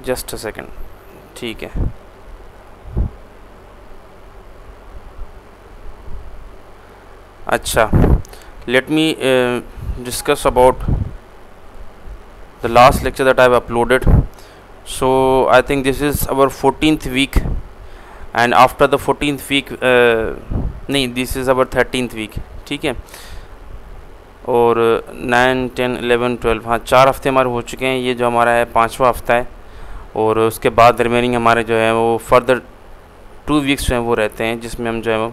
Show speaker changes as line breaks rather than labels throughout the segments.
Just a second, ठीक है। अच्छा, let me discuss about the last lecture that I have uploaded. So I think this is our 14th week, and after the 14th week नहीं, this is our 13th week, ठीक है। और 9, 10, 11, 12, हाँ 4 हफ्ते हमारे हो चुके हैं। ये जो हमारा है 5वां हफ्ता है, और उसके बाद रिमेनिंग हमारे जो है वो फर्दर 2 वीक्स जो हैं वो रहते हैं, जिसमें हम जो है वो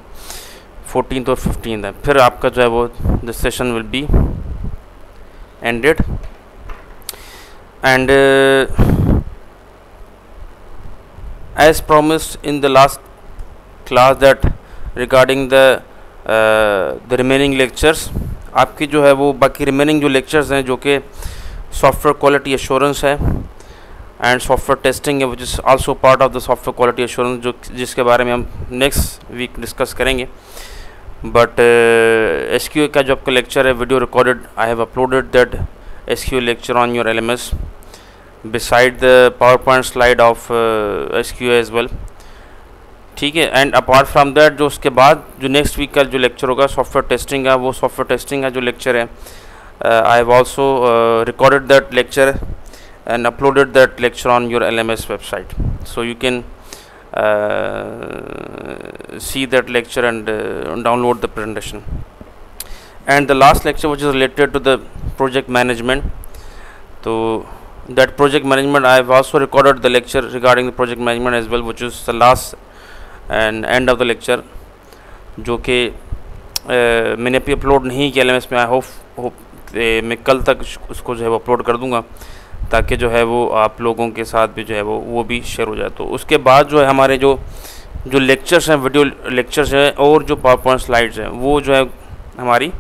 14th और 15th है। फिर आपका जो है वो the session will be ended. And as promised in the last class that regarding the remaining lectures, आपकी जो है वो बाकी रिमेनिंग जो लेक्चर्स हैं जो कि सॉफ्टवेयर क्वालिटी एश्योरेंस है एंड सॉफ्टवेयर टेस्टिंग है, which is also part of the software quality assurance, जो जिसके बारे में हम नेक्स्ट वीक डिस्कस करेंगे। बट SQL का जो आपका लेक्चर है video recorded, I have uploaded that SQL lecture on your LMS beside the PowerPoint slide of SQL as well, ठीक है। एंड अपार्ट फ्रॉम दैट जो उसके बाद जो नेक्स्ट वीक का जो लेक्चर होगा सॉफ्टवेयर टेस्टिंग का, वो सॉफ्टवेयर टेस्टिंग का जो लेक्चर है I have also recorded that lecture and uploaded that lecture on your LMS website, so you can see that lecture and download the presentation. And the last lecture, which is related to the project management, so that project management I have also recorded the lecture regarding the project management as well, which is the last and end of the lecture, जो कि मैंने अभी upload नहीं किया LMS में। I hope मैं कल तक उसको जो है वो अपलोड कर दूंगा, ताकि जो है वो आप लोगों के साथ भी जो है वो भी शेयर हो जाए। तो उसके बाद जो है हमारे जो लेक्चर्स हैं, वीडियो लेक्चर्स हैं और जो पावरपॉइंट स्लाइड्स हैं, वो जो है हमारी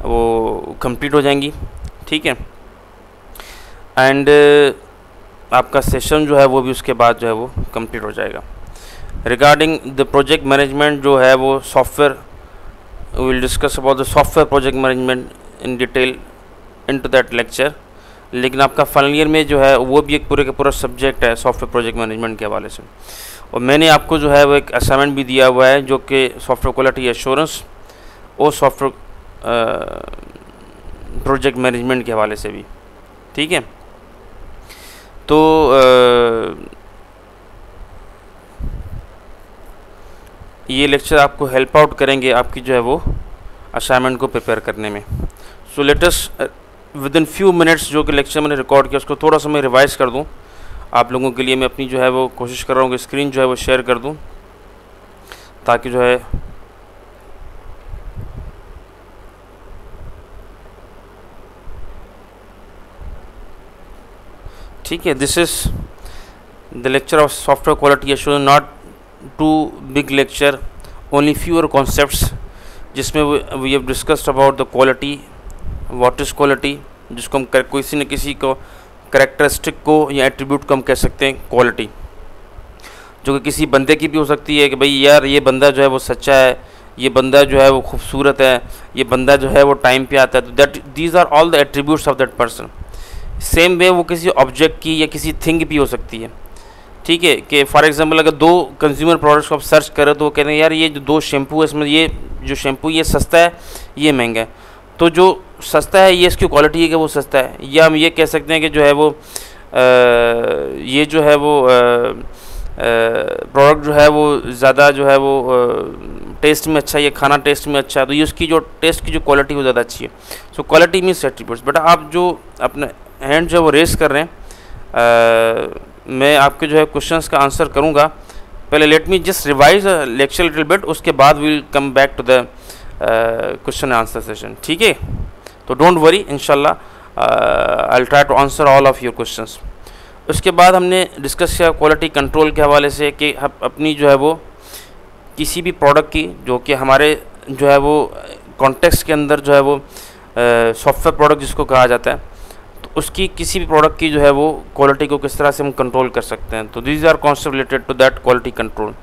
वो कंप्लीट हो जाएंगी, ठीक है। एंड आपका सेशन जो है वो भी उसके बाद जो है वो कंप्लीट हो जाएगा। रिगार्डिंग द प्रोजेक्ट मैनेजमेंट जो है वो software, we will discuss about the software project management in detail into that lecture. लेकिन आपका फाइनल ईयर में जो है वो भी एक पूरे का पूरा सब्जेक्ट है सॉफ्टवेयर प्रोजेक्ट मैनेजमेंट के हवाले से। और मैंने आपको जो है वो एक असाइनमेंट भी दिया हुआ है, जो कि सॉफ्टवेयर क्वालिटी एश्योरेंस और सॉफ्टवेयर प्रोजेक्ट मैनेजमेंट के हवाले से भी, ठीक है। तो ये लेक्चर आपको हेल्प आउट करेंगे आपकी जो है वो असाइनमेंट को प्रिपेयर करने में। So let us with in few minutes जो कि लेक्चर मैंने रिकॉर्ड किया उसको थोड़ा सा मैं रिवाइज़ कर दूं आप लोगों के लिए। मैं अपनी जो है वो कोशिश कर रहा हूँ कि स्क्रीन जो है वो शेयर कर दूं, ताकि जो है ठीक है। This is the lecture of software quality assurance, not too big lecture, only fewer concepts, जिसमें we have discussed about the quality, what is quality, जिसको हम किसी न किसी को करेक्टरिस्टिक को या एट्रीब्यूट को हम कह सकते हैं क्वालिटी, जो कि किसी बंदे की भी हो सकती है कि भाई यार ये बंदा जो है वो सच्चा है, ये बंदा जो है वो खूबसूरत है, ये बंदा जो है वो टाइम पे आता है। तो that these are all the attributes of that person. Same way वो किसी ऑब्जेक्ट की या किसी थिंग भी हो सकती है, ठीक है। कि फॉर एग्जांपल अगर 2 कंज्यूमर प्रोडक्ट्स को आप सर्च करें तो वो कहते हैं यार ये जो 2 शैम्पू है, इसमें ये जो शैम्पू ये सस्ता है, ये महंगा है। तो जो सस्ता है ये इसकी क्वालिटी है कि वो सस्ता है, या हम ये कह सकते हैं कि जो है वो ये जो है वो प्रोडक्ट जो है वो ज़्यादा जो है वो टेस्ट में अच्छा है, ये खाना टेस्ट में अच्छा है, तो ये उसकी जो टेस्ट की जो क्वालिटी वो ज़्यादा अच्छी है। So quality means attributes. बेटा आप जो अपने हैंड जो है वो रेस कर रहे हैं, मैं आपके जो है क्वेश्चंस का आंसर करूंगा। पहले let me just revise lecture little bit, उसके बाद will come back to the question answer session, ठीक है। तो डोंट वरी, इंशाल्लाह I will try to answer all of your questions. उसके बाद हमने डिस्कस किया क्वालिटी कंट्रोल के हवाले से कि हम अपनी जो है वो किसी भी प्रोडक्ट की जो कि हमारे जो है वो कॉन्टेक्स्ट के अंदर जो है वो सॉफ्टवेयर प्रोडक्ट जिसको कहा जाता है, तो उसकी किसी भी प्रोडक्ट की जो है वो क्वालिटी को किस तरह से हम कंट्रोल कर सकते हैं। तो these are concept related to that quality control.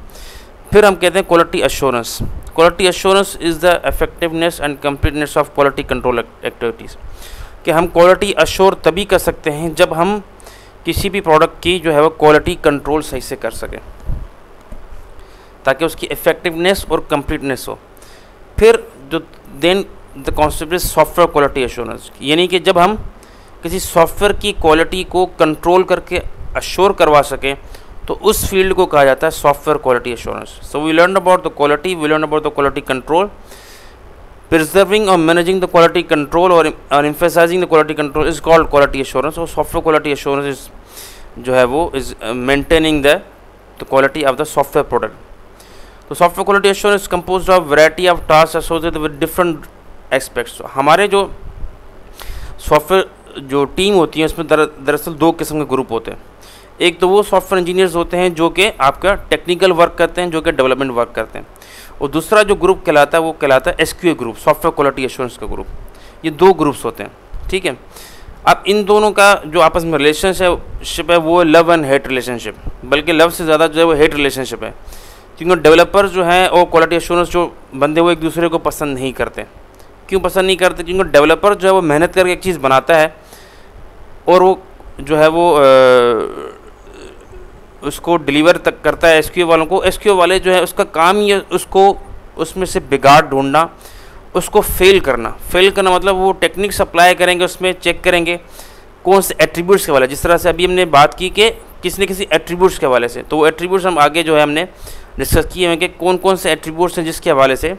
फिर हम कहते हैं quality assurance. Quality assurance is the effectiveness and completeness of quality control activities, कि हम क्वालिटी एश्योर तभी कर सकते हैं जब हम किसी भी प्रोडक्ट की जो है वो क्वालिटी कंट्रोल सही से कर सके, ताकि उसकी इफेक्टिवनेस और कंप्लीटनेस हो। फिर जो then the concept is software quality assurance, यानी कि जब हम किसी सॉफ्टवेयर की क्वालिटी को कंट्रोल करके अश्योर करवा सकें तो उस फील्ड को कहा जाता है software quality assurance. So we learn about the quality, we learn about the quality control, preserving और मैनेजिंग द क्वालिटी कंट्रोल और emphasizing the quality control is called quality assurance. और सॉफ्टवेयर क्वालिटी एश्योरेंस इज जो है वो is maintaining the quality of the software product. तो software quality assurance composed of variety of task associated with different aspects. हमारे जो software जो team होती है उसमें दरअसल दो किस्म के ग्रुप होते हैं। एक तो वो सॉफ्टवेयर इंजीनियर्स होते हैं जो कि आपका टेक्निकल वर्क करते हैं, जो कि डेवलपमेंट वर्क करते हैं, और दूसरा जो ग्रुप कहलाता है वो कहलाता है एसक्यूए ग्रुप, सॉफ्टवेयर क्वालिटी एश्योरेंस का ग्रुप। ये दो ग्रुप्स होते हैं, ठीक है। अब इन दोनों का जो आपस में रिलेशनशिप है वो लव एंड हेट रिलेशनशिप, बल्कि लव से ज़्यादा जो है वो हेट रिलेशनशिप है, क्योंकि डेवलपर जो हैं और क्वालिटी एश्योरेंस जो बंदे वो एक दूसरे को पसंद नहीं करते। क्यों पसंद नहीं करते? क्योंकि डेवलपर जो है वो मेहनत करके एक चीज़ बनाता है और वो जो है वो उसको डिलीवर तक करता है एसक्यूए वालों को। एसक्यूए वाले जो है उसका काम ही उसको उसमें से बिगाड़ ढूंढना, उसको फेल करना मतलब वो टेक्निक सप्लाई करेंगे, उसमें चेक करेंगे कौन से एट्रीब्यूट्स के हवाले, जिस तरह से अभी हमने बात की कि किसी न किसी एट्रीब्यूट्स के हवाले से, तो वो एट्रीब्यूट्स हम आगे जो है हमने डिस्कस किए हैं कि कौन कौन से एट्रीब्यूट्स हैं जिसके हवाले से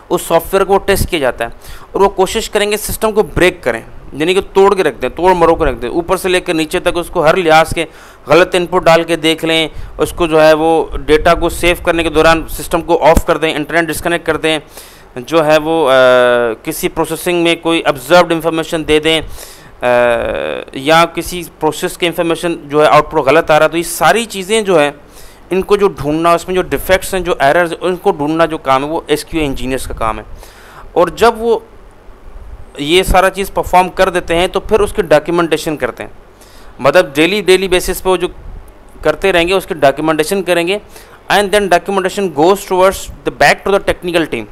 उस सॉफ्टवेयर को टेस्ट किया जाता है, और वो कोशिश करेंगे सिस्टम को ब्रेक करें, यानी कि तोड़ के रख दें, तोड़ मरोड़ के रख दें, ऊपर से लेकर नीचे तक उसको हर लिहाज के गलत इनपुट डाल के देख लें, उसको जो है वो डेटा को सेव करने के दौरान सिस्टम को ऑफ कर दें, इंटरनेट डिस्कनेक्ट कर दें, जो है वो किसी प्रोसेसिंग में कोई ऑब्जर्व्ड इंफॉर्मेशन दे दें, या किसी प्रोसेस के इंफॉर्मेशन जो है आउटपुट गलत आ रहा है। तो ये सारी चीज़ें जो है इनको जो ढूंढना, उसमें जो डिफेक्ट्स हैं, जो एरर्स, उनको ढूंढना जो काम है वो एसक्यूए इंजीनियर्स का काम है। और जब वो ये सारा चीज़ परफॉर्म कर देते हैं तो फिर उसकी डॉक्यूमेंटेशन करते हैं, मतलब डेली बेसिस पे वो जो करते रहेंगे उसकी डॉक्यूमेंटेशन करेंगे, and then documentation goes towards the back to the technical team.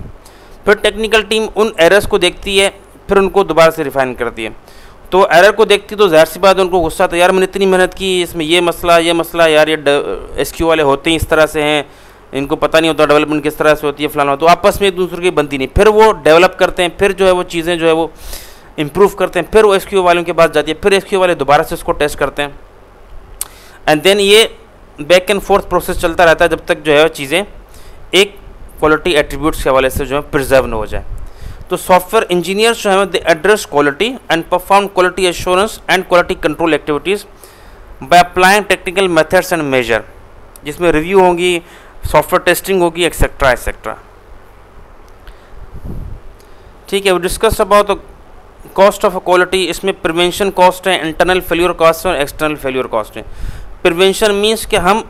फिर टेक्निकल टीम उन एरर्स को देखती है, फिर उनको दोबारा से रिफाइन करती है। तो एरर को देखती तो ज़ाहिर सी बात है उनको गुस्सा आता है, यार मैंने इतनी मेहनत की, इसमें ये मसला यार, ये एसक्यू वाले होते हैं इस तरह से हैं, इनको पता नहीं होता डेवलपमेंट किस तरह से होती है फलाना, तो आपस में एक दूसरे की बनती नहीं। फिर वो डेवलप करते हैं, फिर जो है वो चीज़ें जो है वो इम्प्रूव करते हैं, फिर वो एसक्यू वालों के पास जाती है, फिर एसक्यू वाले दोबारा से उसको टेस्ट करते हैं, एंड देन ये बैक एंड फोर्थ प्रोसेस चलता रहता है जब तक जो है चीज़ें एक क्वालिटी एट्रीब्यूट्स के हवाले से जो है प्रिजर्व न हो जाए। तो सॉफ्टवेयर इंजीनियर्स जो है they address quality and perform quality assurance and quality control activities by applying technical methods and measure, जिसमें रिव्यू होगी, सॉफ्टवेयर टेस्टिंग होगी, एक्सेट्रा एक्सेट्रा। ठीक है, वो discuss about the cost of quality. इसमें प्रिवेंशन कॉस्ट है, इंटरनल फेल्यूर कॉस्ट है और एक्सटर्नल फेल्यूर कॉस्ट है। प्रिवेंशन मीन्स कि हम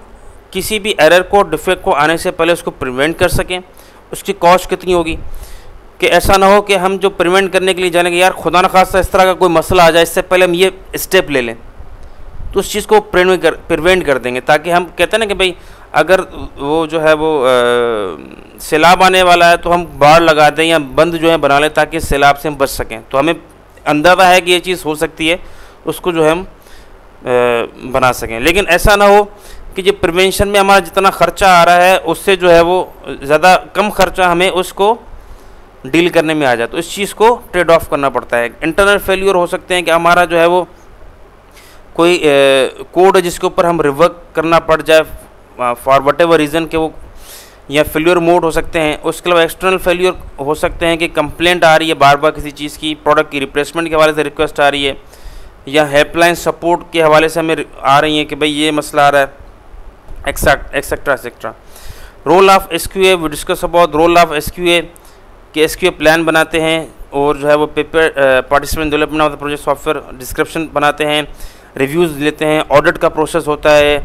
किसी भी एरर को, डिफेक्ट को आने से पहले उसको प्रिवेंट कर सकें। उसकी कॉस्ट कितनी होगी कि ऐसा ना हो कि हम जो प्रिवेंट करने के लिए जानेंगे, यार खुदा न खास्ता इस तरह का कोई मसला आ जाए, इससे पहले हम ये स्टेप ले लें, तो उस चीज़ को प्रिवेंट कर देंगे। ताकि हम कहते हैं ना कि भाई अगर वो जो है वो सैलाब आने वाला है तो हम बाड़ लगा दें या बंद जो है बना लें ताकि सैलाब से हम बच सकें। तो हमें अंदाज़ा है कि ये चीज़ हो सकती है, उसको जो है हम बना सकें। लेकिन ऐसा ना हो कि जो प्रिवेंशन में हमारा जितना ख़र्चा आ रहा है उससे जो है वो ज़्यादा कम खर्चा हमें उसको डील करने में आ जाए, तो इस चीज़ को ट्रेड ऑफ करना पड़ता है। इंटरनल फेल्यूर हो सकते हैं कि हमारा जो है वो कोई कोड है जिसके ऊपर हम रिवर्क करना पड़ जाए फॉर वट एवर रीज़न के, वो या फेल्यूर मोड हो सकते हैं। उसके अलावा एक्सटर्नल फेल्यूर हो सकते हैं कि कंप्लेंट आ रही है बार बार किसी चीज़ की, प्रोडक्ट की रिप्लेसमेंट के हवाले से रिक्वेस्ट आ रही है, या हेल्पलाइन सपोर्ट के हवाले से हमें आ रही है कि भाई ये मसला आ रहा है, etcetera etcetera. Role of SQA, we discuss about role of SQA कि एसक्यूए प्लान बनाते हैं और जो है वो paper participant development of the project software description बनाते हैं, रिव्यूज़ लेते हैं, ऑडिट का प्रोसेस होता है,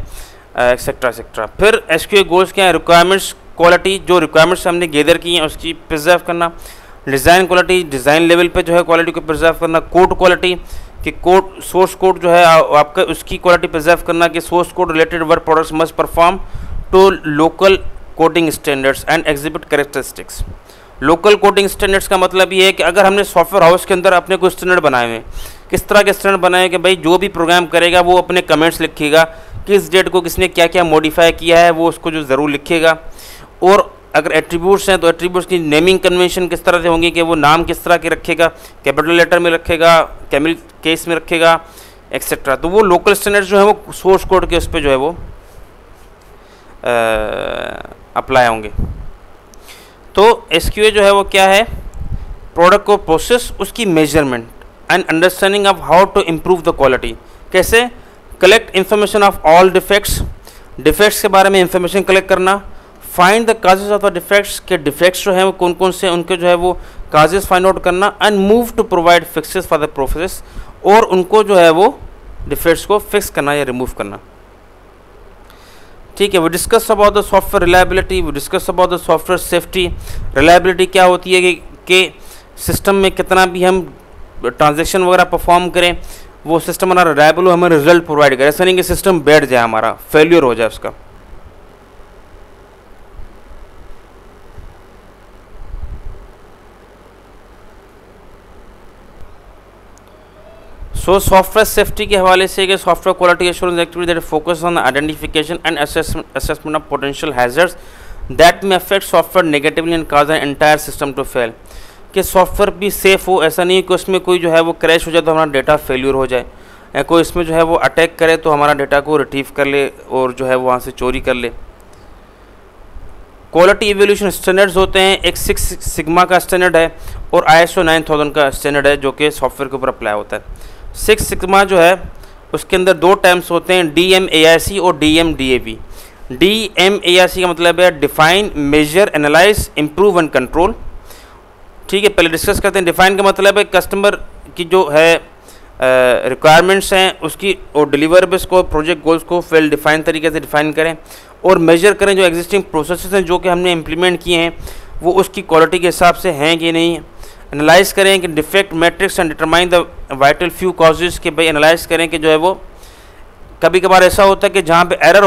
एक्सेट्रा एक्सेट्रा। फिर एसक्यूए गोल्स क्या है? रिक्वायरमेंट्स क्वालिटी, जो रिक्वायरमेंट्स हमने गैदर की हैं उसकी प्रिजर्व करना। डिज़ाइन क्वालिटी, डिज़ाइन लेवल पे जो है क्वालिटी को प्रिजर्व करना। कोड क्वालिटी कि कोड सोर्स कोड जो है आपका उसकी क्वालिटी प्रिजर्व करना कि source code related work products must perform to local coding standards and exhibit characteristics. Local coding standards का मतलब ये है कि अगर हमने सॉफ्टवेयर हाउस के अंदर अपने कोई स्टैंडर्ड बनाए हुए हैं, किस तरह के स्टैंडर्ड बनाए कि भाई जो भी प्रोग्राम करेगा वो अपने कमेंट्स लिखेगा, किस डेट को किसने क्या क्या मॉडिफाई किया है वो उसको जो ज़रूर लिखेगा। और अगर एट्रीब्यूट्स हैं तो एट्रीब्यूट्स की नेमिंग कन्वेंशन किस तरह से होंगी कि वो नाम किस तरह के रखेगा, कैपिटल लेटर में रखेगा, कैमिल केस में रखेगा, एक्सेट्रा। तो वो लोकल स्टैंडर्ड्स जो है वो सोर्स कोड के उस पर जो है वो अप्लाई होंगे। तो एसक्यूए जो है वो क्या है, प्रोडक्ट को प्रोसेस, उसकी measurement and understanding of how to improve the quality. कैसे? Collect information of all defects, defects के बारे में इंफॉर्मेशन कलेक्ट करना, find the causes of the defects, के डिफेक्ट्स जो हैं वो कौन कौन से उनके जो है वो काजेज फाइंड आउट करना, and move to provide fixes for the process, और उनको जो है वो डिफेक्ट्स को फिक्स करना या रिमूव करना। ठीक है, वो discuss about the software reliability, वो discuss about the software safety. Reliability क्या होती है कि सिस्टम में कितना भी हम ट्रांजेक्शन वगैरह परफॉर्म करें वो सिस्टम हमारा रिलायबल हो, हमें रिजल्ट प्रोवाइड करे, ऐसा नहीं कि सिस्टम बैठ जाए, हमारा फेल्यूर हो जाए उसका। सो सॉफ्टवेयर सेफ्टी के हवाले से कि software quality assurance activity that focus on identification and assessment of potential hazards that may affect software negatively and cause an entire system to fail. कि सॉफ्टवेयर भी सेफ़ हो, ऐसा नहीं कि उसमें कोई जो है वो क्रैश हो जाए तो हमारा डेटा फेल्यूर हो जाए, या कोई इसमें जो है वो अटैक करे तो हमारा डेटा को रिट्रीव कर ले और जो है वो वहाँ से चोरी कर ले। क्वालिटी इवोल्यूशन स्टैंडर्ड्स होते हैं, एक 6 सिग्मा का स्टैंडर्ड है और ISO 9000 का स्टैंडर्ड है जो कि सॉफ्टवेयर के ऊपर अप्लाई होता है। 6 सिग्मा जो है उसके अंदर 2 टर्म्स होते हैं, DMAIC और DMDAV। DMAIC का मतलब है define, measure, analyse, improve and control. ठीक है, पहले डिस्कस करते हैं। डिफाइन का मतलब है कस्टमर की जो है रिक्वायरमेंट्स हैं उसकी और डिलीवरेबल्स को, प्रोजेक्ट गोल्स को वेल डिफाइन तरीके से डिफाइन करें, और मेजर करें जो एग्जिस्टिंग प्रोसेसेस हैं जो कि हमने इम्प्लीमेंट किए हैं वो उसकी क्वालिटी के हिसाब से हैं कि नहीं। एनालाइज करें कि defect matrix and determine the vital few causes, के भाई एनालाइज करें कि जो है वो कभी कभार ऐसा होता है कि जहाँ पे एरर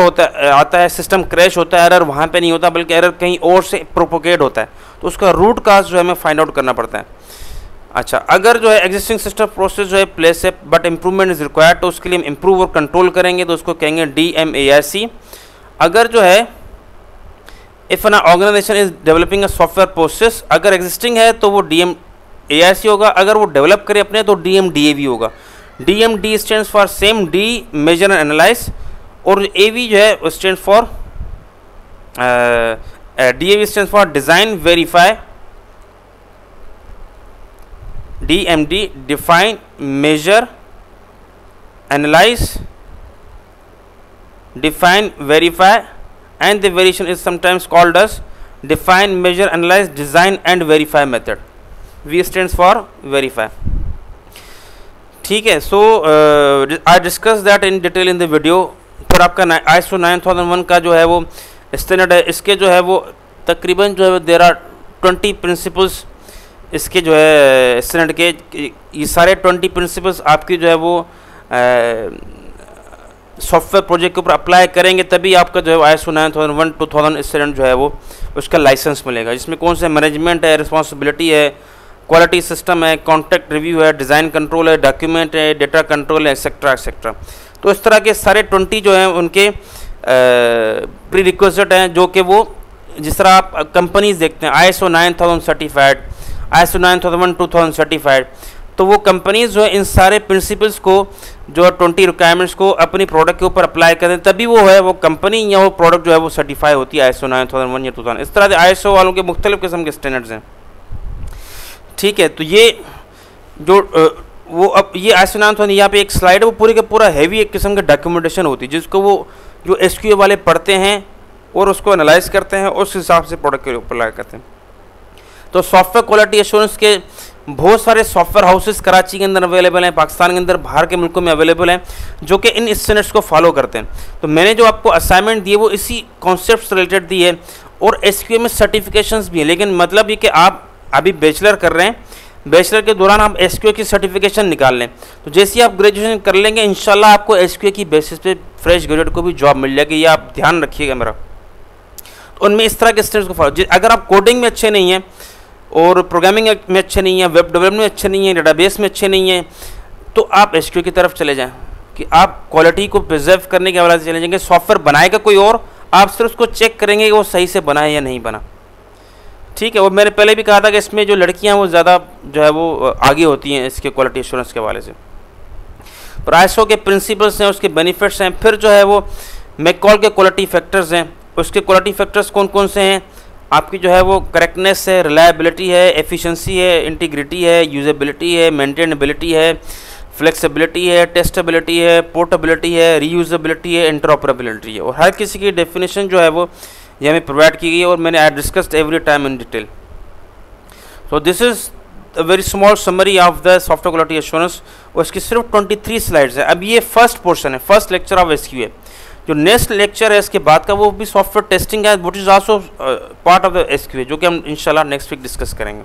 आता है, सिस्टम क्रैश होता है, एरर वहाँ पे नहीं होता बल्कि एरर कहीं और से प्रोपोगेट होता है, तो उसका रूट काज जो है हमें फाइंड आउट करना पड़ता है। अच्छा, अगर जो है एग्जिस्टिंग सिस्टम प्रोसेस जो है प्लेस है बट इम्प्रूवमेंट इज रिक्वायर्ड, तो उसके लिए हम इम्प्रूव और कंट्रोल करेंगे तो उसको कहेंगे DMAIC। अगर जो है if an organisation is developing a software process, अगर एग्जिस्टिंग है तो वो DMAIC होगा, अगर वो डेवलप करे अपने तो DMDAV होगा। DMD stands for same, D measure and analyse, और AV जो है stand for DAV stands for design, verify. DMD define, measure, analyse, define, verify, and the variation is sometimes called as define, measure, analyze, design and verify method. V stands for verify. ठीक है, so I discussed that in detail in the video। फिर आपका ISO 9001 का जो है वो standard है, इसके जो है वो तकरीबन जो है देयर आर 20 प्रिंसिपल्स इसके जो है स्टैंडर्ड के। ये सारे 20 प्रिंसिपल्स आपकी जो है वो सॉफ्टवेयर प्रोजेक्ट के ऊपर अप्लाई करेंगे तभी आपका जो है ISO 9001 2000 स्टैंडर्ड जो है वो उसका लाइसेंस मिलेगा, जिसमें कौन से मैनेजमेंट है, रिस्पॉन्सिबिलिटी है, क्वालिटी सिस्टम है, कॉन्ट्रैक्ट रिव्यू है, डिज़ाइन कंट्रोल है, डॉक्यूमेंट है, डेटा कंट्रोल है, एक्सेट्रा एक्सेट्रा। तो इस तरह के सारे 20 जो हैं उनके प्री रिक्विजिट हैं, जो कि वो जिस तरह आप कंपनीज देखते हैं ISO 9000 सर्टिफाइड, ISO 9001 2000 सर्टिफाइड, तो वो कंपनीज जो है इन सारे प्रिंसिपल्स को जो 20 रिक्वायरमेंट्स को अपनी प्रोडक्ट के ऊपर अप्लाई करें तभी वो है वो कंपनी या वो प्रोडक्ट जो है वो सर्टिफाई होती है ISO 9001 या 2000। इस तरह से ISO वालों के मुख्तलिफ किस्म के स्टैंडर्ड्स हैं। ठीक है, तो ये जो वो अब ये ISO 9001 यहाँ पे एक स्लाइड है, वो पूरे का पूरा हैवी एक किस्म का डॉक्यूमेंटेशन होती है जिसको वो जो SQA वाले पढ़ते हैं और उसको एनालाइज करते हैं, उस हिसाब से प्रोडक्ट के ऊपर अप्लाई करते हैं। तो सॉफ्टवेयर क्वालिटी एश्योरेंस के बहुत सारे सॉफ्टवेयर हाउसेस कराची के अंदर अवेलेबल हैं, पाकिस्तान के अंदर, बाहर के मुल्कों में अवेलेबल हैं, जो कि इन स्टैंडर्ड्स को फॉलो करते हैं। तो मैंने जो आपको असाइनमेंट दी है वो इसी कॉन्सेप्ट से रिलेटेड दी है, और SQA में सर्टिफिकेशंस भी हैं, लेकिन मतलब ये कि आप अभी बैचलर कर रहे हैं, बैचलर के दौरान आप SQA की सर्टिफिकेशन निकाल लें, तो जैसे ही आप ग्रेजुएशन कर लेंगे इंशाल्लाह आपको SQA की बेसिस पे फ्रेश ग्रेजुएट को भी जॉब मिल जाएगी, ये आप ध्यान रखिएगा मेरा। तो उनमें इस तरह के स्टैंडर्ड्स को फॉलो, अगर आप कोडिंग में अच्छे नहीं हैं और प्रोग्रामिंग में अच्छे नहीं है, वेब डेवलपमेंट में अच्छे नहीं है, डेटाबेस में अच्छे नहीं है, तो आप एसक्यूएल की तरफ चले जाएं कि आप क्वालिटी को प्रिजर्व करने के हवाले से चले जाएंगे। सॉफ्टवेयर बनाएगा कोई और, आप सिर्फ उसको चेक करेंगे कि वो सही से बना है या नहीं बना। ठीक है, और मैंने पहले भी कहा था कि इसमें जो लड़कियां हैं वो ज़्यादा जो है वो आगे होती हैं इसके क्वालिटी एश्योरेंस के हवाले से। पर आईएसओ के प्रिंसिपल्स हैं, उसके बेनिफिट्स हैं, फिर जो है वो मैककॉल के क्वालिटी फैक्टर्स हैं। उसके क्वालिटी फैक्टर्स कौन कौन से हैं? आपकी जो है वो करेक्टनेस है, रिलायबिलिटी है, एफिशिएंसी है, इंटीग्रिटी है, यूजेबिलिटी है, मेंटेनेबिलिटी है, फ्लेक्सिबिलिटी है, टेस्टेबिलिटी है, पोर्टेबिलिटी है, रीयूजेबिलिटी है, इंटरऑपरेबिलिटी है। और हर किसी की डेफिनेशन जो है वो ये हमें प्रोवाइड की गई है और मैंने I discussed every time in detail. So this is a very small summary of the software quality assurance. और इसकी सिर्फ 23 स्लाइड्स है। अब ये फर्स्ट पोर्शन है, फर्स्ट लेक्चर ऑफ एसक्यूए। जो नेक्स्ट लेक्चर है इसके बाद का वो भी सॉफ्टवेयर टेस्टिंग है, which is also part of the SQA, जो कि हम इंशाल्लाह नेक्स्ट वीक डिस्कस करेंगे।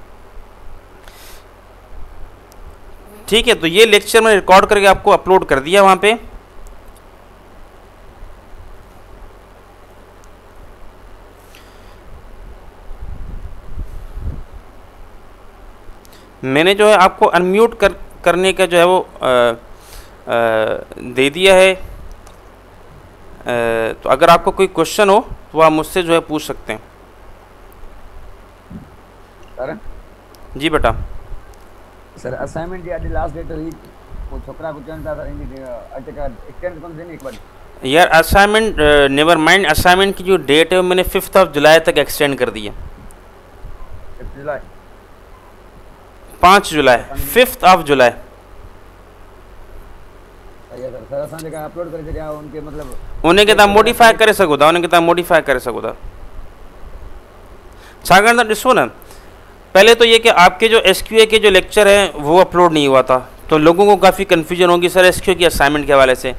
ठीक है, तो ये लेक्चर मैंने रिकॉर्ड करके आपको अपलोड कर दिया वहाँ पे। मैंने जो है आपको अनम्यूट करने का जो है वो दे दिया है। तो अगर आपको कोई क्वेश्चन हो तो आप मुझसे जो है पूछ सकते हैं।
सर
जी बेटा।
सर असाइनमेंट जी आज लास्ट डेट हुई, वो छोकरा को चलता था अच्छा का एक्सटेंड कौन देने एक बार
यार असाइनमेंट नेवर माइंड, असाइनमेंट की जो डेट है वो मैंने 5 जुलाई तक एक्सटेंड कर दी है।
5 जुलाई
5 जुलाई 5 जुलाई।
सर असां जेका अपलोड करे छॾिया उनके मतलब
उन्हें के तव्हां मॉडिफाई करे सघो था, उन्हें के तव्हां मॉडिफाई करे सघो था। छाकाणि त ॾिसो न, पहले तो ये कि आपके जो एसक्यूए के जो लेक्चर हैं वो अपलोड नहीं हुआ था, तो लोगों को काफ़ी कन्फ्यूजन होगी सर एसक्यूए की असाइनमेंट के हवाले से।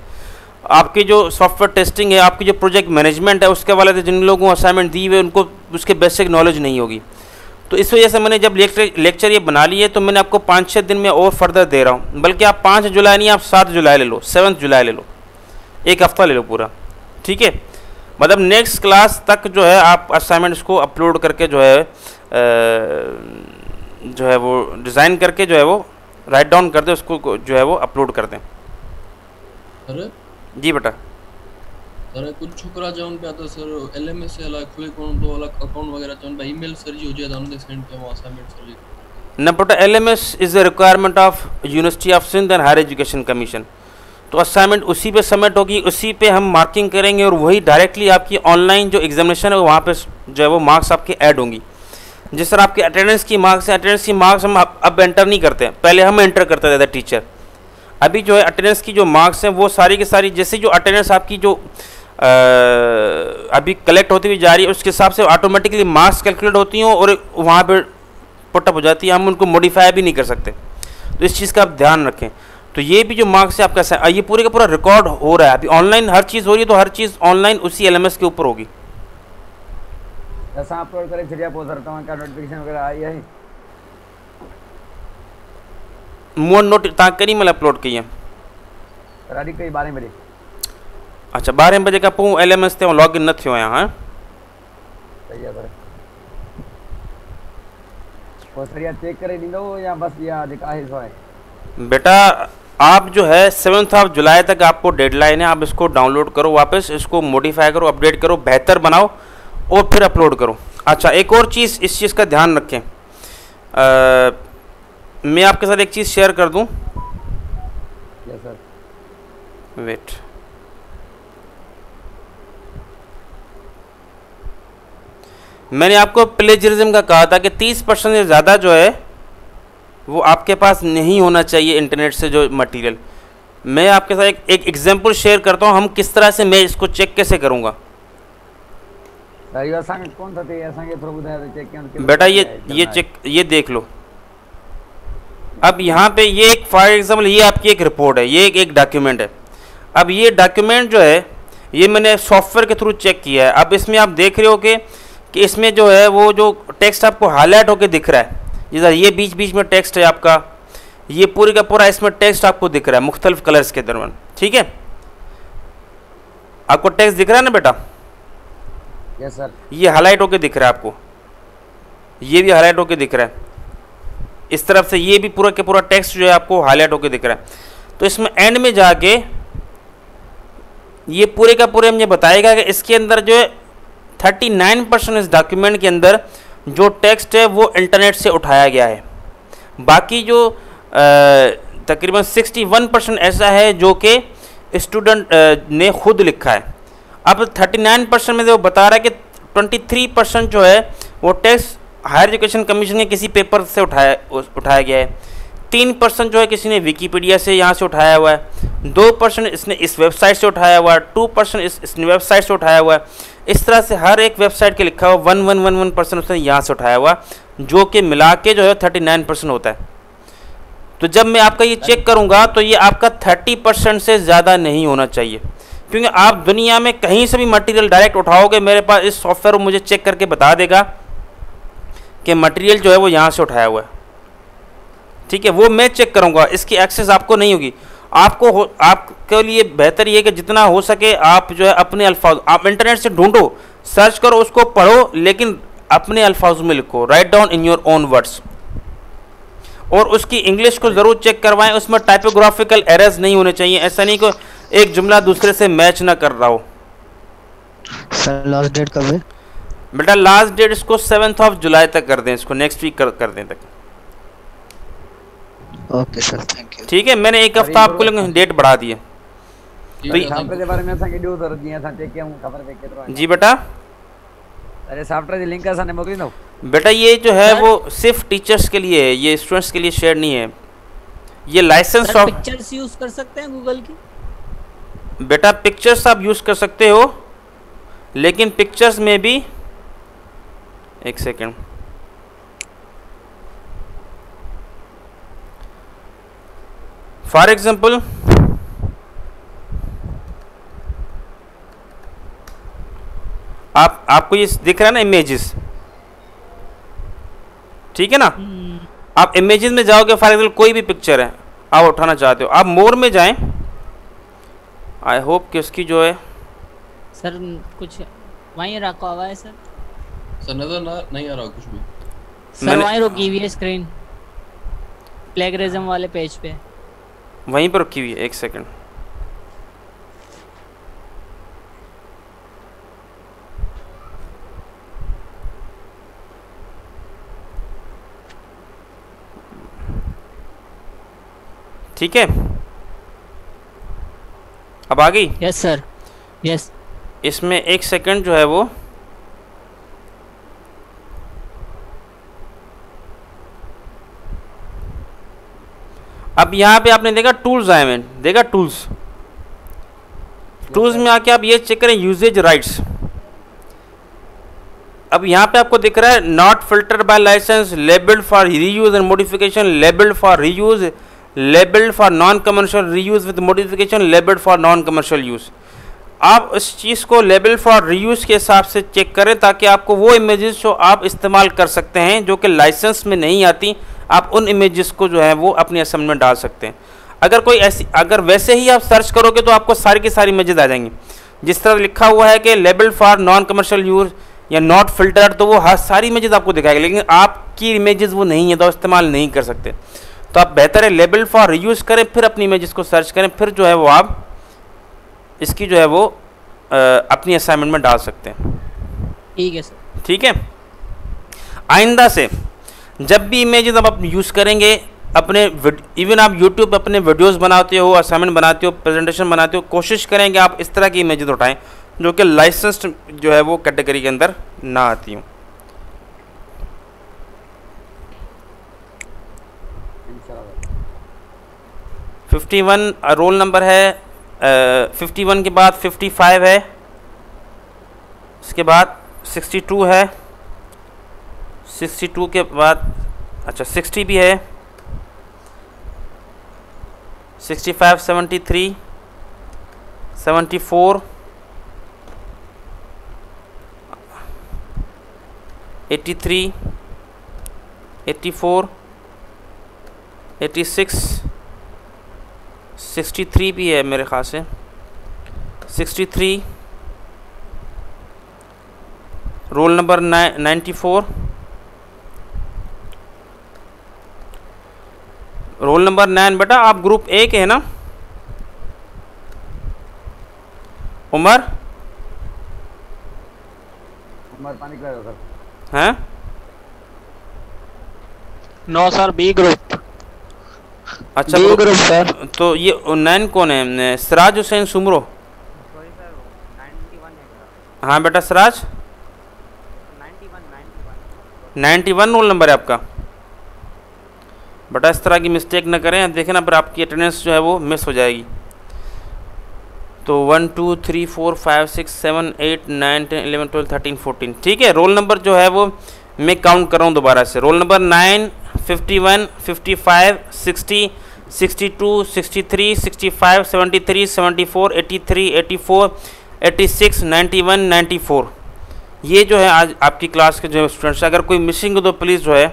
आपकी जो सॉफ्टवेयर टेस्टिंग है, आपकी जो प्रोजेक्ट मैनेजमेंट है, उसके हवाले से जिन लोगों को असाइनमेंट दी हुई उनको उसके बेसिक नॉलेज नहीं होगी। तो इस वजह से मैंने जब लेक्चर ये बना लिए तो मैंने आपको 5-6 दिन में और फर्दर दे रहा हूँ। बल्कि आप 5 जुलाई नहीं, आप 7 जुलाई ले लो, 7 जुलाई ले लो, एक हफ्ता ले लो पूरा। ठीक है, मतलब नेक्स्ट क्लास तक जो है आप असाइनमेंट्स को अपलोड करके जो है वो डिज़ाइन करके जो है वो राइट डाउन कर दें, उसको जो है वो अपलोड कर दें।
अरे
जी बेटा।
सर कुछ छोकरा चवन पे आता सर एलएमएस से अलग खुले कोन तो अलग अकाउंट वगैरह चवन पे ईमेल सर जी हो जाए उन्होंने सेंड किया असाइनमेंट सर जी
न बेटा, LMS is the requirement of university of Sindh and higher education commission. तो असाइनमेंट उसी पे सबमिट होगी, उसी पे हम मार्किंग करेंगे और वही डायरेक्टली आपकी ऑनलाइन जो एग्जामिनेशन है वहाँ पे जो है वो मार्क्स आपके ऐड होंगी। जिस तरह आपकी अटेंडेंस की मार्क्स है, अटेंडेंस की मार्क्स हम अब एंटर नहीं करते हैं, पहले हम एंटर करते थे टीचर। अभी जो है अटेंडेंस की जो मार्क्स हैं वो सारी की सारी जैसे जो अटेंडेंस आपकी जो अभी कलेक्ट होती हुई जा रही है उसके हिसाब से ऑटोमेटिकली मार्क्स कैलकुलेट होती हैं और वहाँ पर पुटअप हो जाती है, हम उनको मॉडिफाई भी नहीं कर सकते। तो इस चीज़ का आप ध्यान रखें। तो ये भी जो मार्क्स है आपका ये पूरे का पूरा रिकॉर्ड हो रहा है, अभी ऑनलाइन हर चीज़ हो रही है, तो हर चीज़ ऑनलाइन उसी एलएमएस के ऊपर होगी।
असां अपलोड करे छॾिया पोइ सर तव्हांखां नोटिफिकेशन वग़ैरह आई आहे?
मूं नोट तव्हां केॾी महिल अपलोड कई आहे?
सर अॼु कई 12 बजे।
अच्छा, 12 बजे खां पोइ एलएमएस ते लॉगिन न थियो आहियां। हाँ
सही आहे सर। पोइ सर इहा चेक करे ॾींदो या बस इहा जेका आहे सो आहे?
बेटा आप जो है 7 जुलाई तक आपको डेडलाइन है, आप इसको डाउनलोड करो, वापस इसको मॉडिफाई करो, अपडेट करो, बेहतर बनाओ और फिर अपलोड करो। अच्छा, एक और चीज़, इस चीज़ का ध्यान रखें, मैं आपके साथ एक चीज़ शेयर कर दूं।
Yes sir.
वेट, मैंने आपको प्लेजरिज्म का कहा था कि 30% से ज़्यादा जो है वो आपके पास नहीं होना चाहिए इंटरनेट से जो मटेरियल। मैं आपके साथ एक एग्जांपल शेयर करता हूँ, हम किस तरह से मैं इसको चेक कैसे करूँगा। बेटा ये चेक, ये देख लो। अब यहाँ पे ये एक फॉर एग्जांपल ये आपकी एक रिपोर्ट है, ये एक डॉक्यूमेंट है। अब ये डॉक्यूमेंट जो है ये मैंने सॉफ्टवेयर के थ्रू चेक किया है। अब इसमें आप देख रहे हो कि इसमें जो है वो जो टेक्स्ट आपको हाईलाइट होकर दिख रहा है, ये बीच बीच में टेक्स्ट है आपका, ये पूरी का पूरा इसमें टेक्स्ट आपको दिख रहा है मुख्तलिफ कलर्स के दरमियान। ठीक है, आपको टेक्स्ट दिख रहा है ना बेटा?
Yes sir.
ये हाईलाइट होके दिख रहा है आपको, ये भी हाईलाइट होके दिख रहा है। इस तरफ से ये भी पूरा के पूरा टेक्स्ट जो है आपको हाईलाइट होकर दिख रहा है। तो इसमें एंड में जाके ये पूरे का पूरे मुझे बताएगा कि इसके अंदर जो है 39% इस डॉक्यूमेंट के अंदर जो टेक्स्ट है वो इंटरनेट से उठाया गया है। बाकी जो तकरीबन 61% ऐसा है जो कि स्टूडेंट ने खुद लिखा है। अब 39% में वो बता रहा है कि 23% जो है वो टेक्स्ट हायर एजुकेशन कमीशन के किसी पेपर से उठाया गया है। 3% जो है किसी ने विकीपीडिया से यहाँ से उठाया हुआ है। 2% इसने इस वेबसाइट से उठाया हुआ है। 2% इस वेबसाइट से उठाया हुआ है। इस तरह से हर एक वेबसाइट के लिखा हुआ 1111% उसने यहाँ से उठाया हुआ, जो कि मिला के जो है 39% होता है। तो जब मैं आपका ये चेक करूँगा तो ये आपका 30% से ज़्यादा नहीं होना चाहिए, क्योंकि आप दुनिया में कहीं से भी मटेरियल डायरेक्ट उठाओगे, मेरे पास इस सॉफ्टवेयर मुझे चेक करके बता देगा कि मटेरियल जो है वो यहाँ से उठाया हुआ है। ठीक है, वो मैं चेक करूँगा, इसकी एक्सेस आपको नहीं होगी। आपके लिए बेहतर ये है कि जितना हो सके आप जो है अपने अल्फाज, आप इंटरनेट से ढूंढो, सर्च करो, उसको पढ़ो, लेकिन अपने अल्फाज में लिखो, write down in your own words. और उसकी इंग्लिश को ज़रूर चेक करवाएं, उसमें टाइपोग्राफिकल एरर्स नहीं होने चाहिए। ऐसा नहीं कि एक जुमला दूसरे से मैच ना कर रहा हो।
सर लास्ट डेट कब है?
बेटा लास्ट डेट इसको 7 जुलाई तक कर दें, इसको नेक्स्ट वीक कर दें तक।
Okay sir, thank you.
ठीक है, मैंने एक हफ्ता आपको डेट बढ़ा दी है।
ठीक है, thank you.
सॉफ्टवेयर के बारे में असांखे ॾियो सर, जीअं असां चेक कयूं खबर पए केतिरो आहे।
जी बेटा।
अरे सॉफ्टवेयर जी लिंक असांखे मोकिलींदो?
बेटा ये जो है वो सिर्फ टीचर्स के लिए है, ये स्टूडेंट्स के लिए शेयर नहीं है। ये लाइसेंस
सर पिक्चर्स यूज कर सकते हैं गूगल की?
बेटा पिक्चर्स आप यूज़ कर सकते हो, लेकिन पिक्चर्स में भी एक सेकेंड, फॉर एग्जाम्पल आपको ये दिख रहा है ना इमेजेस, ठीक है ना। आप इमेजेस में जाओगे, फॉर एग्जाम्पल कोई भी पिक्चर है आप उठाना चाहते हो, आप मोर में जाएं। आई होप कि उसकी जो है
सर कुछ वहीं रखा हुआ है सर।
सर नजर नहीं आ रहा कुछ भी।
सर वहीं रुकी हुई है स्क्रीन, प्लेगरिज्म वाले पेज पे
वहीं पर रखी हुई है। एक सेकंड, ठीक है, अब आ गई।
Yes sir, yes.
इसमें एक सेकंड जो है वो अब यहाँ पे आपने देखा टूल्स आए हैं, देखा टूल्स में आके आप ये चेक करें यूजेज राइट्स। अब यहाँ पे आपको दिख रहा है not filtered by licence, labelled for reuse and modification, labelled for reuse, labelled for non commercial reuse with modification, labelled for non commercial use. आप इस चीज़ को लेबल फॉर रीयूज के हिसाब से चेक करें, ताकि आपको वो इमेजेस जो आप इस्तेमाल कर सकते हैं जो कि लाइसेंस में नहीं आती, आप उन इमेजेस को जो है वो अपने असेंबली में डाल सकते हैं। अगर वैसे ही आप सर्च करोगे तो आपको सारी की सारी इमेजेस आ जाएंगी। जिस तरह लिखा हुआ है कि label for non commercial use या नॉट फिल्टर्ड, तो वो हर सारी इमेजेस आपको दिखाएगा, लेकिन आपकी इमेजेस वो नहीं है तो इस्तेमाल नहीं कर सकते। तो आप बेहतर है लेबल फॉर रीयूज करें, फिर अपनी इमेजेस को सर्च करें, फिर जो है वो आप इसकी जो है वो अपनी असाइनमेंट में डाल सकते हैं।
ठीक है सर।
ठीक है, आइंदा से जब भी इमेजेस आप यूज़ करेंगे अपने इवन आप यूट्यूब पे अपने वीडियोस बनाते हो, असाइनमेंट बनाते हो, प्रेजेंटेशन बनाते हो, कोशिश करेंगे आप इस तरह की इमेजेस उठाएं जो कि लाइसेंस्ड जो है वो कैटेगरी के अंदर ना आती हूँ। 51 रोल नंबर है, 51 के बाद 55 है, इसके बाद 62 है, 62 के बाद अच्छा 60 भी है, 65, 73, 74, 83, 84, 86, 63 भी है मेरे ख्याल से, 63, रोल नंबर 94, रोल नंबर 9 बेटा, आप ग्रुप ए के है ना उमर?
उमर पानी का सर।
हैं?
No sir, B group.
अच्छा
बी ग्रुप सर।
तो ये 9 कौन है? सिराज हुसैन सुमरो?
सॉरी सर, 91 है मेरा।
हाँ बेटा सिराज, 91 रोल नंबर है आपका। बेटा इस तरह की मिस्टेक न करें, देखें ना फिर आपकी अटेंडेंस जो है वो मिस हो जाएगी। तो 1 2 3 4 5 6 7 8 9 10 11 12 13 14, ठीक है। रोल नंबर जो है वो मैं काउंट कर रहा हूँ दोबारा से। Roll number 9, 51, 55, 60, 62, 63, 65, 73, 74, 83, 84, 86, 91, 94। ये जो है आज आपकी क्लास के जो स्टूडेंट्स, अगर कोई मिसिंग हो तो प्लीज़ जो है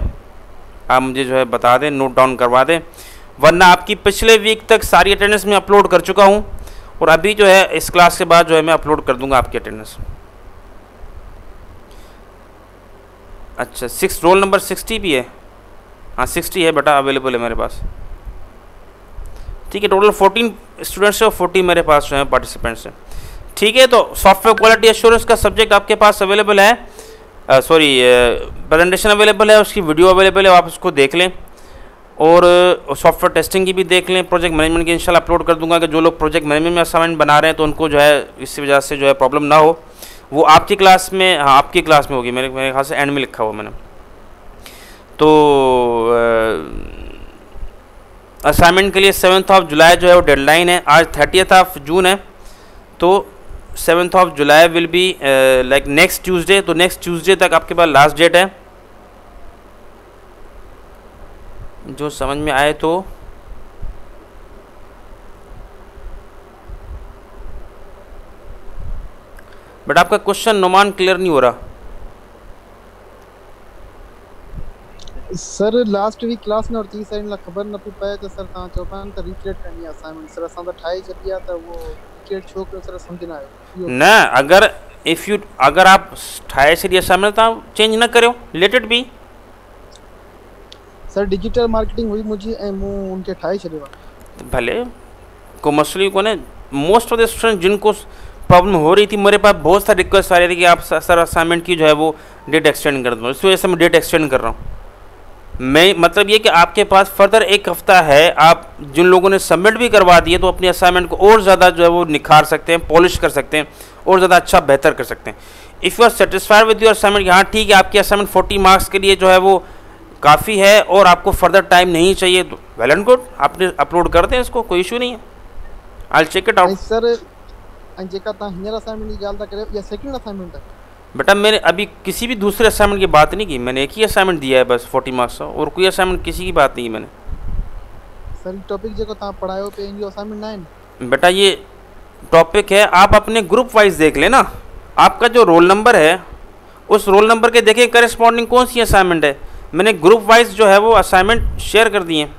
आप मुझे जो है बता दें, नोट डाउन करवा दें, वरना आपकी पिछले वीक तक सारी अटेंडेंस मैं अपलोड कर चुका हूँ और अभी जो है इस क्लास के बाद जो है मैं अपलोड कर दूंगा आपकी अटेंडेंस। अच्छा रोल नंबर 60 भी है? हाँ 60 है बेटा, अवेलेबल है मेरे पास। ठीक है, टोटल 14 स्टूडेंट्स है और 40 मेरे पास जो है पार्टिसिपेंट्स हैं। ठीक है, तो सॉफ्टवेयर क्वालिटी एश्योरेंस का सब्जेक्ट आपके पास अवेलेबल है, प्रेजेंटेशन अवेलेबल है, उसकी वीडियो अवेलेबल है, आप उसको देख लें और सॉफ्टवेयर टेस्टिंग की भी देख लें। प्रोजेक्ट मैनेजमेंट की इंशाल्लाह अपलोड कर दूंगा कि जो लोग प्रोजेक्ट मैनेजमेंट में असाइनमेंट बना रहे हैं तो उनको जो है इसी वजह से जो है प्रॉब्लम ना हो, वो आपकी क्लास में, हाँ आपकी क्लास में होगी, मेरे ख्याल से एंड में लिखा हुआ मैंने। तो असाइनमेंट के लिए 7 जुलाई जो है वो डेडलाइन है। आज 30 जून है, तो 7 July will be like next Tuesday. तो नेक्स्ट ट्यूसडे तक आपके पास लास्ट डेट है, जो समझ में आए तो बट आपका क्वेश्चन नुमान क्लियर नहीं हो रहा
सर। लास्ट वीक क्लास में और 30 साइड ला खबर न पई पए तो सर ता चौपान त रिक्रिएट करनी असाइनमेंट सर असां त ठाई छडिया त वो रिक्रिएट छो कर सर समझ ना आयो
ना। अगर आप ठाए छॾी असाइनमेंट ता चेंज न करियो, let it be.
Sir digital marketing हुई मुझे ऐं मूं उनके ठाई छडियो
तो भले को मसलो ही कोने। मोस्ट ऑफ द स्टूडेंट जिनको प्रॉब्लम हो रही थी, मेरे पास बहुत सारी रिक्वेस्ट आ रही थी कि आप सर असाइनमेंट की जो है वो डेट एक्सटेंड कर दो, इस वजह से मैं डेट एक्सटेंड कर रहा हूँ। मैं मतलब ये कि आपके पास फर्दर 1 हफ्ता है, आप जिन लोगों ने सबमिट भी करवा दिए तो अपनी असाइनमेंट को और ज़्यादा जो है वो निखार सकते हैं, पॉलिश कर सकते हैं और ज़्यादा अच्छा बेहतर कर सकते हैं। If you are satisfied with your assignment, हाँ ठीक है आपकी असाइनमेंट 40 मार्क्स के लिए जो है वो काफ़ी है और आपको फर्दर टाइम नहीं चाहिए, तो वेल एंड गुड, आपने अपलोड कर दें इसको, कोई इशू नहीं है। I check it out.
Sir जेका ता हियर असाइनमेंट की गाल ता करे या सेकंड असाइनमेंट है?
बेटा मैंने अभी किसी भी दूसरे असाइनमेंट की बात नहीं की, मैंने एक ही असाइनमेंट दिया है बस 40 मार्क्स का, और कोई असाइनमेंट किसी की बात नहीं की मैंने।
सर टॉपिक जेको ता पढ़ायो पे इन असाइनमेंट 9
बेटा ये टॉपिक है, आप अपने ग्रुप वाइज देख लेना, आपका जो रोल नंबर है उस रोल नंबर के देखें करस्पॉन्डिंग कौन सी असाइनमेंट है। मैंने ग्रुप वाइज जो है वो असाइनमेंट शेयर कर दिए हैं।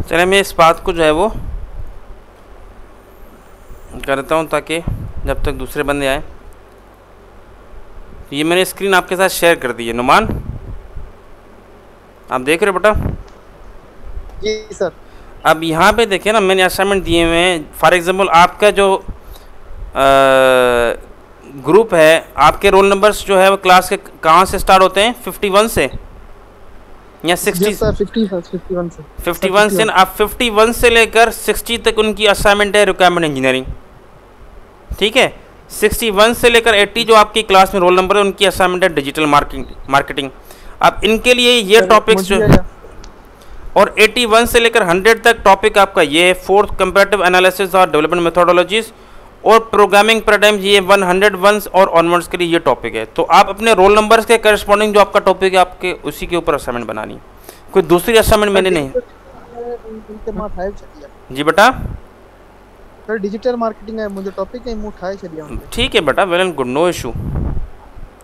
चलिए मैं इस बात को जो है वो करता हूँ ताकि जब तक दूसरे बंदे आए। ये मैंने स्क्रीन आपके साथ शेयर कर दी है, नुमान आप देख रहे हो बेटा?
जी सर।
अब यहाँ पे देखिए ना, मैंने असाइनमेंट दिए हुए हैं। फॉर एग्जांपल आपका जो ग्रुप है, आपके रोल नंबर्स जो है वो क्लास के कहाँ से स्टार्ट होते हैं? 51 से या 60?
यस सर, 51 से।
51 से। आप 51 से लेकर 60 तक उनकी असाइनमेंट है रिक्वायरमेंट इंजीनियरिंग, ठीक है। 61 से लेकर 80 जो आपकी क्लास में रोल नंबर है, उनकी असाइनमेंट है डिजिटल मार्केटिंग। अब इनके लिए ये टॉपिक्स जो, और 81 से लेकर 100 तक टॉपिक आपका ये है 4th कंपैरेटिव एनालिसिस और डेवलपमेंट मेथोडोलॉजीज, और प्रोग्रामिंग पैराडाइम्स, ये 101 और ऑनवर्ड्स के लिए ये टॉपिक है। तो आप अपने रोल नंबर्स के करस्पॉन्डिंग जो आपका टॉपिक है, आपके उसी के ऊपर असाइनमेंट बनानी है, कोई दूसरी असाइनमेंट मैंने नहीं। जी बेटा,
सर डिजिटल मार्केटिंग है मुझे टॉपिक है, मुंह उठाए चलिए।
ठीक है बेटा, well and good, no issue,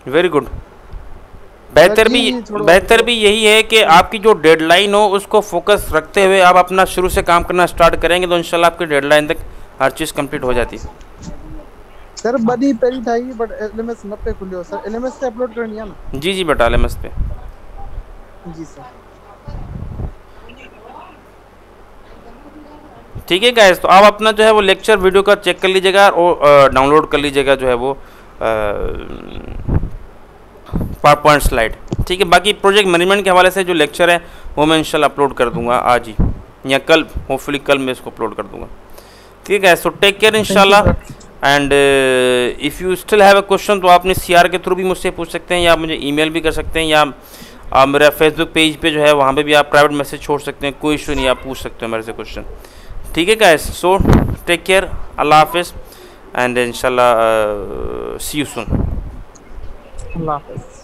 very good. बेहतर भी यही है कि आपकी जो डेडलाइन हो उसको फोकस रखते हुए आप अपना शुरू से काम करना स्टार्ट करेंगे, तो इंशाल्लाह आपकी डेडलाइन तक हर चीज़ कंप्लीट हो जाती है।
सर बड़ी पहली था ही, बट एलएमएस न पे खुलियो सर, एलएमएस से अपलोड करनी है ना?
जी बेटा, एलएमएस पे।
जी सर।
ठीक है गाइस, तो आप अपना जो है वो लेक्चर वीडियो का चेक कर लीजिएगा और डाउनलोड कर लीजिएगा जो है वो पावरपॉइंट स्लाइड, ठीक है। बाकी प्रोजेक्ट मैनेजमेंट के हवाले से जो लेक्चर है वो मैं इंशाल्लाह अपलोड कर दूंगा आज ही या कल, होपफुली कल मैं इसको अपलोड कर दूंगा, ठीक है। सो टेक केयर इंशाल्लाह, and if you still have a question तो आपने CR के थ्रू भी मुझसे पूछ सकते हैं, या आप मुझे ईमेल भी कर सकते हैं, या आप मेरा फेसबुक पेज पे जो है वहाँ पे भी आप प्राइवेट मैसेज छोड़ सकते हैं, कोई इशू नहीं, आप पूछ सकते हो मेरे से क्वेश्चन, ठीक है गाइस। सो टेक केयर, अल्लाह हाफिज़, एंड इंशाल्लाह सी यू सून।
अल्लाह हाफिज़।